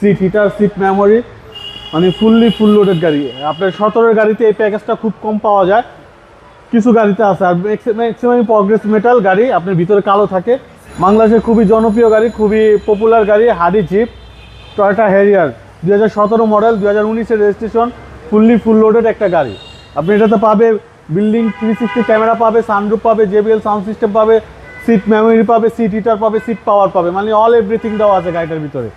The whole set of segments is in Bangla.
সিট হিটার, সিট মেমোরি, মানে ফুল লোডেড গাড়ি। আপনার 17-এর গাড়িতে এই প্যাকেজটা খুব কম পাওয়া যায়, কিছু গাড়িতে আছে। আর ম্যাক্সিমাম প্রগ্রেস মেটাল গাড়ি, আপনার ভিতরে কালো থাকে। বাংলাদেশের খুবই জনপ্রিয় গাড়ি, খুবই পপুলার গাড়ি, হাডি জিপ টয়োটা হ্যারিয়ার 2017 মডেল, 2019-এর রেজিস্ট্রেশন, ফুল লোডেড একটা গাড়ি। আপনি এটাতে পাবে বিল্ডিং 360 ক্যামেরা পাবে, সানরুফ পাবে, JBL সাউন্ড সিস্টেম পাবে, সিট মেমোরি পাবে, সিট হিটার পাবে, সিট পাওয়ার পাবে, মানে অল এভরিথিং দেওয়া আছে গাড়িটার ভিতরে।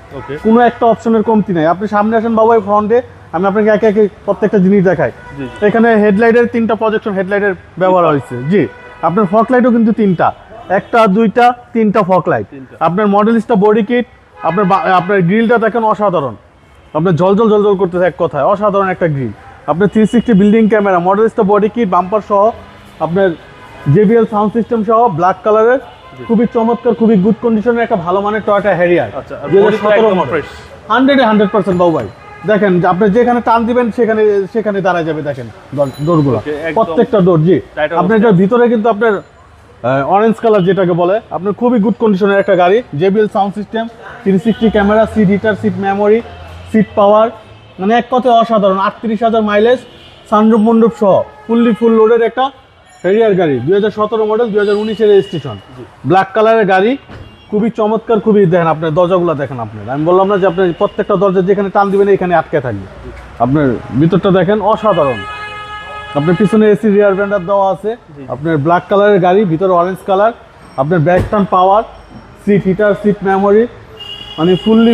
কোনো একটা অপশনের কমতি নাই। আপনি সামনে আসেন বাবু, ফ্রন্টে আমি আপনাকে একে একে প্রত্যেকটা জিনিস দেখাই। এখানে হেডলাইটের 3টা প্রজেকশন হেডলাইটের ব্যবহার হয়েছে। জি, আপনার ফগ লাইটও কিন্তু 3টা, 1টা 2টা 3টা ফগ লাইট। আপনার মডেলিস্টটা বডি কিট, আপনার গ্রিলটা দেখেন অসাধারণ, আপনার জল করতেছে, এক কথায় অসাধারণ একটা গ্রিল। আপনার 360 বিল্ডিং ক্যামেরা, মডেলিস্টটা বডি কিট, বাম্পার সহ, আপনার JBL সাউন্ড সিস্টেম সহ, ব্ল্যাক কালারের, খুবই চমৎকার, খুবই গুড কন্ডিশনের একটা ভালো মানের টয়োটা হ্যারিয়ার। 100% বাবু ভাই, দেখেন আপনি যেখানে টান দিবেন সেখানে দাঁড়ায় যাবে। দেখেন ডোরগুলো, প্রত্যেকটা ডোর। জি, আপনার এটার ভিতরে কিন্তু আপনার অরেঞ্জ কালার যেটাকে বলে, আপনার খুবই গুড কন্ডিশনের একটা গাড়ি। JBL sound system, 360 camera, seat heater, seat memory, seat power, মানে এক কথায় অসাধারণ। 38,000 মাইলেজ, সানরুফ মন্ডপ সহ ফুল লোডের একটা হ্যারিয়ার গাড়ি। 2017 মডেল, 2019-এর রেজিস্ট্রেশন, ব্ল্যাক কালারের গাড়ি, খুবই চমৎকার, খুবই। দেখেন আপনার দরজাগুলো দেখেন, আপনার আমি বললাম না যে আপনার প্রত্যেকটা দরজা যেখানে টান দিবেন এখানে আটকে থাকবে। আপনার ভিতরটা দেখেন অসাধারণ। আপনার পিছনে এসি রিয়ার ব্যান্ডার দেওয়া আছে। আপনার ব্ল্যাক কালারের গাড়ি, ভিতরে অরেঞ্জ কালার, আপনার ব্যাক টার্ন পাওয়ার, সিট হিটার, সিট মেমোরি, মানে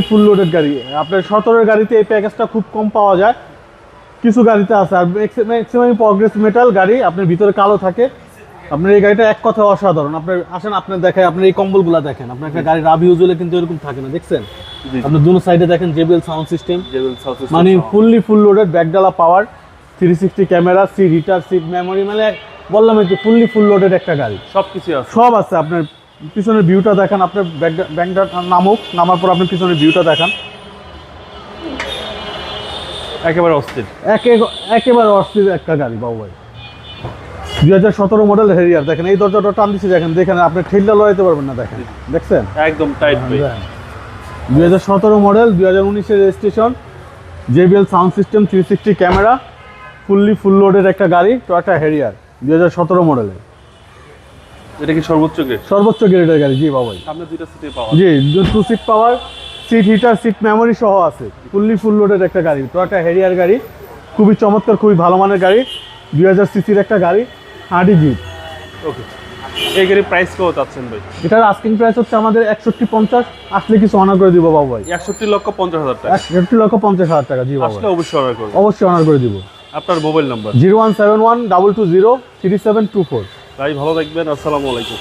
ফুল লোডেড গাড়ি। আপনার 17-এর গাড়িতে এই প্যাকেজটা খুব কম পাওয়া যায়, কিছু গাড়িতে আছে। আর ম্যাক্সিমাম প্রগ্রেস মেটাল গাড়ি, আপনার ভিতরে কালো থাকে। আপনার এই গাড়িটা এক কথা অসাধারণ। আপনার আসেন, আপনার দেখায়, আপনার এই কম্বলগুলো দেখেন। আপনার একটা গাড়ি রাব ইউজুয়ালি কিন্তু এরকম থাকে না, দেখছেন? আপনার দুটো সাইডে দেখেন JBL সাউন্ড সিস্টেম, মানে ফুল লোডেড, ব্যাকডালা power, 360 camera, seat heater, seat memory, মানে বললাম একটু ফুল লোডেড একটা গাড়ি। সব আছে। আপনার পিছনের ভিউটা দেখান, আপনার ব্যাকডা নামার পর আপনার পিছনের ভিউটা দেখান, একেবারে অস্থির, একেবারে অস্থির একটা গাড়ি বাবু ভাই। 2017 মডেল হ্যারিয়ার। দেখেন এই দরজাটা টান দিচ্ছে, দেখেন আপনি ঠেলটা লড়াইতে পারবেন না। দেখেন, দেখছেন একদম টাইট। 2017 মডেল, 2019-এর registration, JBL sound system, 360 camera, full লোডের একটা গাড়ি, টয়োটা হ্যারিয়ার 2017 মডেলের। এটা কি সর্বোচ্চ গ্রেডের গাড়ি? জি বাবু ভাই, সামনে 2টা সিটে power, G 2 seat power, seat heater, seat memory সহ আছে। ফুল লোডেড একটা গাড়ি, টয়োটা হ্যারিয়ার গাড়ি, খুবই চমৎকার, খুবই ভালো মানের গাড়ি। 2000 সিসির একটা গাড়ি, হাডি জিপ। ওকে, এই গাড়ির প্রাইস কত চাচ্ছেন ভাই? এটার আস্কিং প্রাইস হচ্ছে আমাদের 6150, আসলে কিছু অনার করে দিব বাবু ভাই। 61,50,000 টাকা? 61,50,000 টাকা। জি বাবু, আসলে অবশ্যই অনার করব, অবশ্যই অনার করে দিব। আপনার মোবাইল নাম্বার? 0171 220 3724। ভাই ভালো থাকবেন, আসসালামু আলাইকুম।